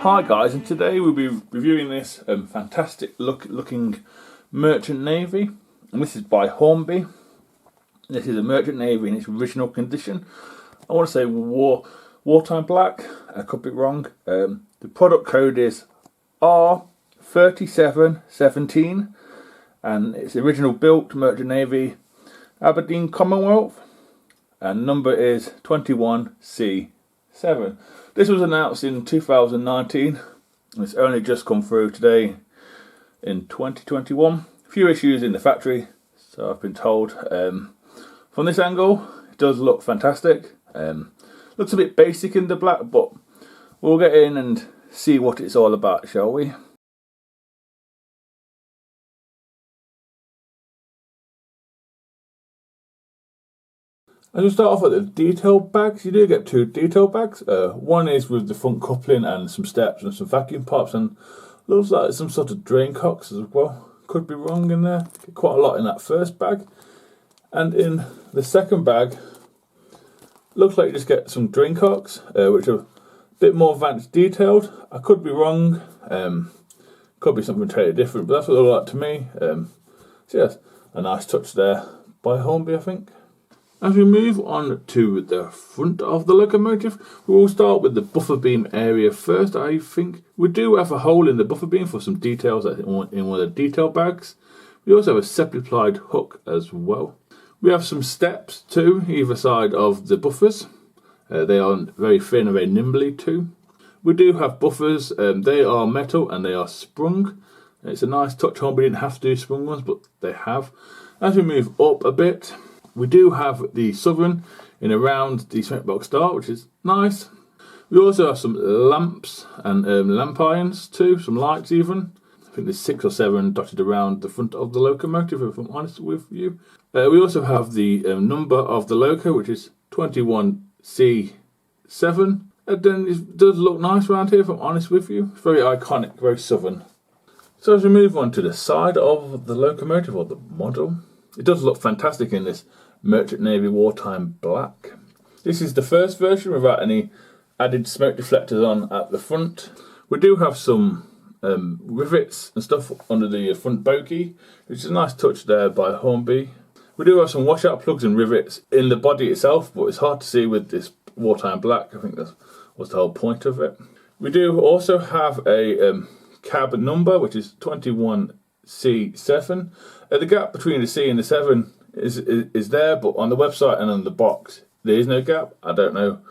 Hi guys, and today we'll be reviewing this fantastic looking Merchant Navy, and this is by Hornby. This is a Merchant Navy in its original condition. I want to say wartime black, I could be wrong. The product code is R3717 and it's original built Merchant Navy, Aberdeen Commonwealth, and number is 21C7. This was announced in 2019 and it's only just come through today in 2021. A few issues in the factory, so I've been told. From this angle, it does look fantastic. Looks a bit basic in the black, but we'll get in and see what it's all about, shall we? As we start off with the detail bags, you do get two detail bags. One is with the front coupling and some steps and some vacuum pipes, and looks like some sort of drain cocks as well. Could be wrong in there. Get quite a lot in that first bag. And in the second bag, looks like you just get some drain cocks, which are a bit more advanced detailed. I could be wrong. Could be something totally different, but that's what they look like to me. So yes, a nice touch there by Hornby, I think. As we move on to the front of the locomotive, we will start with the buffer beam area first. I think we do have a hole in the buffer beam for some details in one of the detail bags. We also have a separately applied hook as well. We have some steps too, either side of the buffers. They are very thin and very nimbly too. We do have buffers, they are metal and they are sprung. It's a nice touch. Hornby didn't have to do sprung ones, but they have. As we move up a bit, we do have the Southern in around the cement box start, which is nice. We also have some lamps and lamp irons too, some lights even. I think there's 6 or 7 dotted around the front of the locomotive, if I'm honest with you. We also have the number of the loco, which is 21C7. And then it does look nice around here, if I'm honest with you. It's very iconic, very Southern. So as we move on to the side of the locomotive, or the model, it does look fantastic in this Merchant Navy wartime black. This is the first version without any added smoke deflectors on at the front. We do have some rivets and stuff under the front bogie, which is a nice touch there by Hornby. We do have some washout plugs and rivets in the body itself, but it's hard to see with this wartime black. I think that was the whole point of it. We do also have a cab number, which is 21C7. The gap between the C and the 7 is there, but on the website and on the box there is no gap. I don't know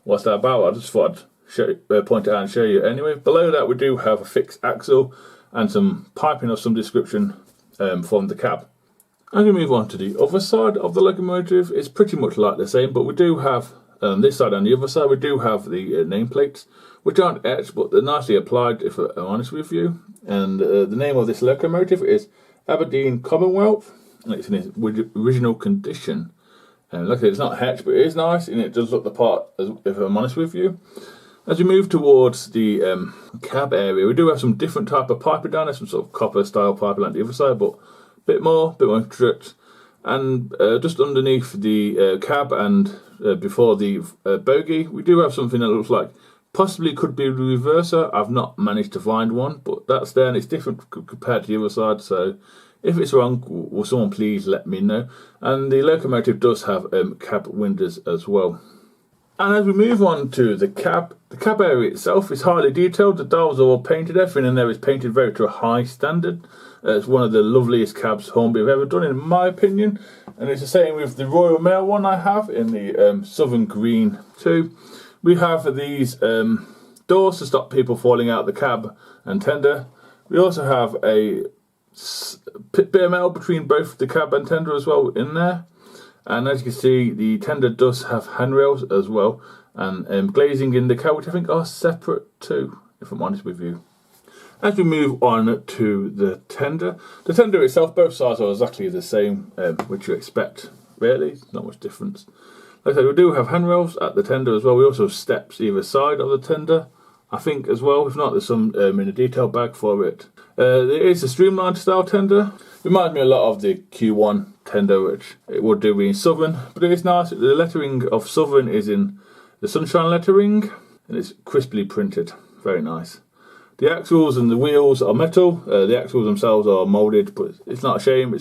what's that about. I just thought I'd point it out and show you anyway. Below that we do have a fixed axle and some piping of some description from the cab. As we move on to the other side of the locomotive, it's pretty much like the same, but we do have on this side and the other side we do have the nameplates, which aren't etched, but they're nicely applied, if I'm honest with you. And the name of this locomotive is Aberdeen Commonwealth, and it's in its original condition. And look, it's not hatched, but it is nice, and it does look the part, if I'm honest with you. As we move towards the cab area, we do have some different type of piping down there, some sort of copper style piping like the other side, but a bit more strict. And just underneath the cab and before the bogie, we do have something that looks like possibly could be a reverser. I've not managed to find one, but that's there and it's different compared to the other side. So if it's wrong, will someone please let me know. And the locomotive does have cab windows as well. And as we move on to the cab area itself is highly detailed. The dials are all painted. Everything in there is painted very to a high standard. It's one of the loveliest cabs Hornby have ever done, in my opinion. And it's the same with the Royal Mail one I have in the Southern Green too. We have these doors to stop people falling out of the cab and tender. We also have a bit of metal between both the cab and tender as well in there. And as you can see, the tender does have handrails as well. And glazing in the cab, which I think are separate too, if I'm honest with you. As we move on to the tender itself, both sides are exactly the same, which you expect, really. Not much difference. Like I said, we do have handrails at the tender as well. We also have steps either side of the tender, I think, as well. If not, there's some in a detail bag for it. There is a streamlined style tender. Reminds me a lot of the Q1 tender, which it would do in Southern, but it is nice. The lettering of Southern is in the sunshine lettering, and it's crisply printed. Very nice. The axles and the wheels are metal. The axles themselves are moulded, but it's not a shame.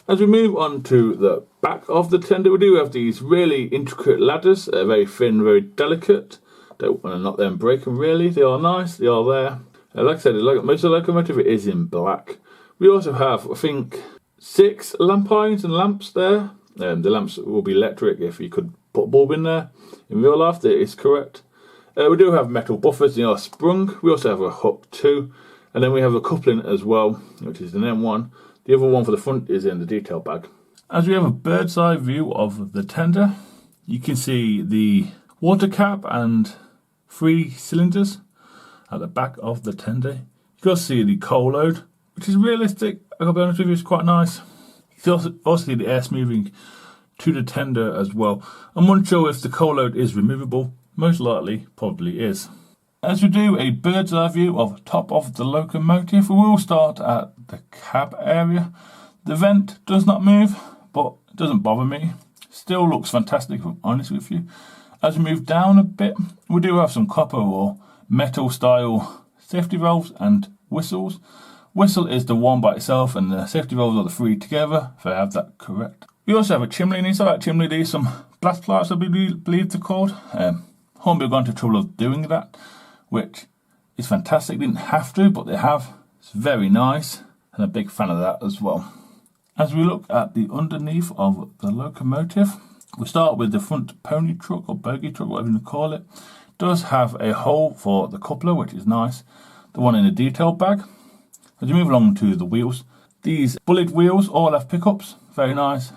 As we move on to the back of the tender, we do have these really intricate ladders. They're very thin, very delicate. Don't want to knock them break them really. They are nice, they are there. Like I said, most of the locomotive is in black. We also have, I think, 6 lamp irons and lamps there. The lamps will be electric if you could put a bulb in there. In real life, that is correct. We do have metal buffers, they are sprung. We also have a hook too. And then we have a coupling as well, which is an M1. The other one for the front is in the detail bag. As we have a bird's eye view of the tender, you can see the water cap and 3 cylinders at the back of the tender. You can also see the coal load, which is realistic. I gotta be honest with you, it's quite nice. You can also see the air smoothing to the tender as well. I'm unsure if the coal load is removable. Most likely, probably is. As we do a bird's eye view of top of the locomotive, we will start at the cab area. The vent does not move, but it doesn't bother me. Still looks fantastic, if I'm honest with you. As we move down a bit, we do have some copper or metal style safety valves and whistles. Whistle is the one by itself and the safety valves are the 3 together, if I have that correct. We also have a chimney, and inside that chimney there's some blast pipes, I believe they're called. Hornby have gone to trouble of doing that, which is fantastic. They didn't have to, but they have. It's very nice, and a big fan of that as well. As we look at the underneath of the locomotive, we start with the front pony truck or bogie truck, whatever you call it. It does have a hole for the coupler, which is nice. The one in the detail bag. As we move along to the wheels, these bullet wheels all have pickups, very nice.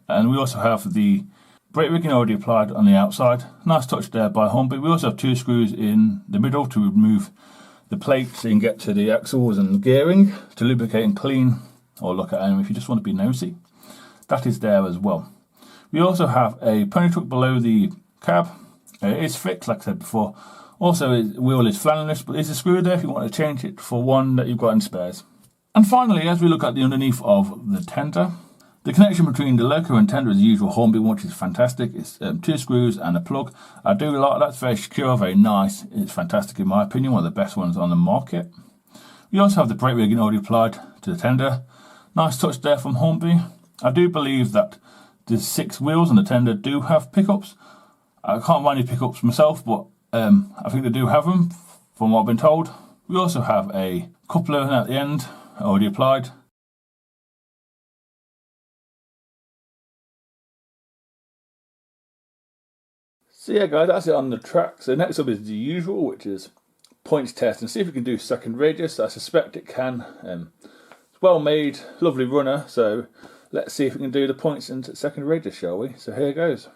And we also have the brake rigging already applied on the outside. Nice touch there by Hornby. We also have 2 screws in the middle to remove the plates so you can get to the axles and gearing to lubricate and clean, or look at them if you just want to be nosy. That is there as well. We also have a pony truck below the cab. It is fixed, like I said before. Also, the wheel is flannelless, but there's a screw there if you want to change it for one that you've got in spares. And finally, as we look at the underneath of the tender, the connection between the loco and tender is the usual Hornby, which is fantastic. It's 2 screws and a plug. I do like that. It's very secure, very nice. It's fantastic in my opinion, one of the best ones on the market. We also have the brake rigging already applied to the tender. Nice touch there from Hornby. I do believe that the 6 wheels on the tender do have pickups. I can't find any pickups myself, but I think they do have them, from what I've been told. We also have a coupler at the end, already applied. So yeah guys, that's it on the track. So next up is the usual, which is points test, and see if we can do second radius. I suspect it can. It's well made, lovely runner, so let's see if we can do the points into second radius, shall we? So here goes.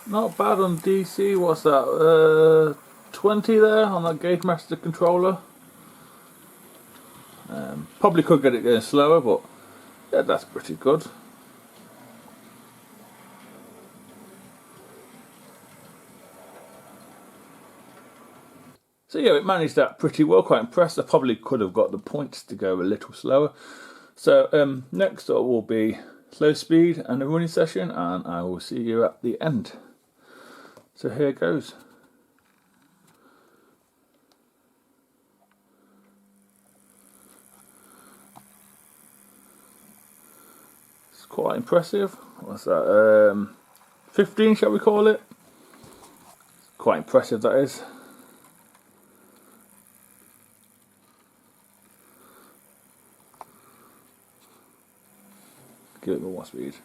Not bad on DC, what's that, 20 there on that Gauge Master controller. Probably could get it going slower, but yeah, that's pretty good. So yeah, it managed that pretty well, quite impressed. I probably could have got the points to go a little slower. So next up will be slow speed and a running session, and I will see you at the end. So here goes. It's quite impressive. What's that? 15, shall we call it? Quite impressive, that is. Give it more speed.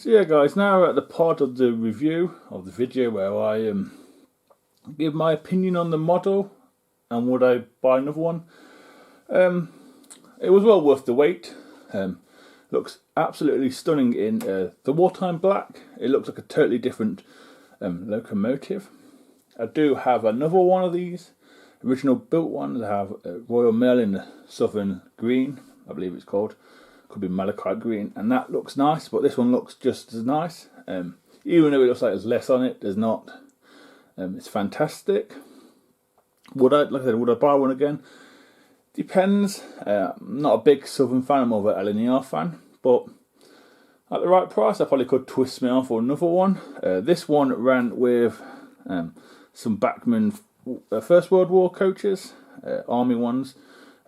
So yeah guys, now we're at the part of the review of the video where I give my opinion on the model and would I buy another one. It was well worth the wait. Looks absolutely stunning in the wartime black. It looks like a totally different locomotive. I do have another one of these, original built ones. I have Royal Mail in the southern green, I believe it's called. Could be malachite green, and that looks nice, but this one looks just as nice. Even though it looks like there's less on it, there's not. It's fantastic. Like I said, would I buy one again? Depends. I'm not a big Southern fan, I'm more of an LNER fan, but at the right price I probably could twist me off for another one. This one ran with some Bachmann First World War coaches, army ones,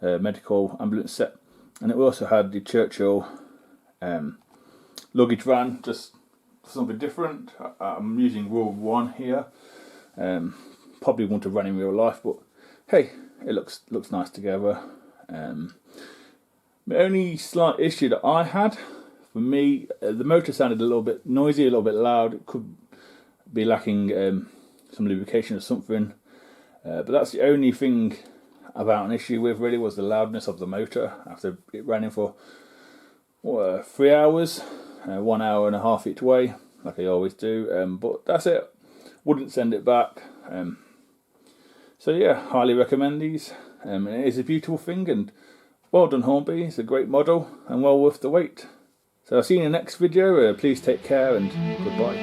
medical ambulance set, and it also had the Churchill luggage van, just something different. I'm using World War I here. Probably wouldn't have run in real life, but hey, it looks nice together. The only slight issue that I had, for me, the motor sounded a little bit noisy, a little bit loud. It could be lacking some lubrication or something, but that's the only thing about an issue with, really, was the loudness of the motor after it ran in for 3 hours, 1 hour and a half each way, like I always do. But that's it. Wouldn't send it back. So yeah, highly recommend these. It is a beautiful thing, and well done Hornby. It's a great model and well worth the wait. So I'll see you in the next video. Please take care and goodbye.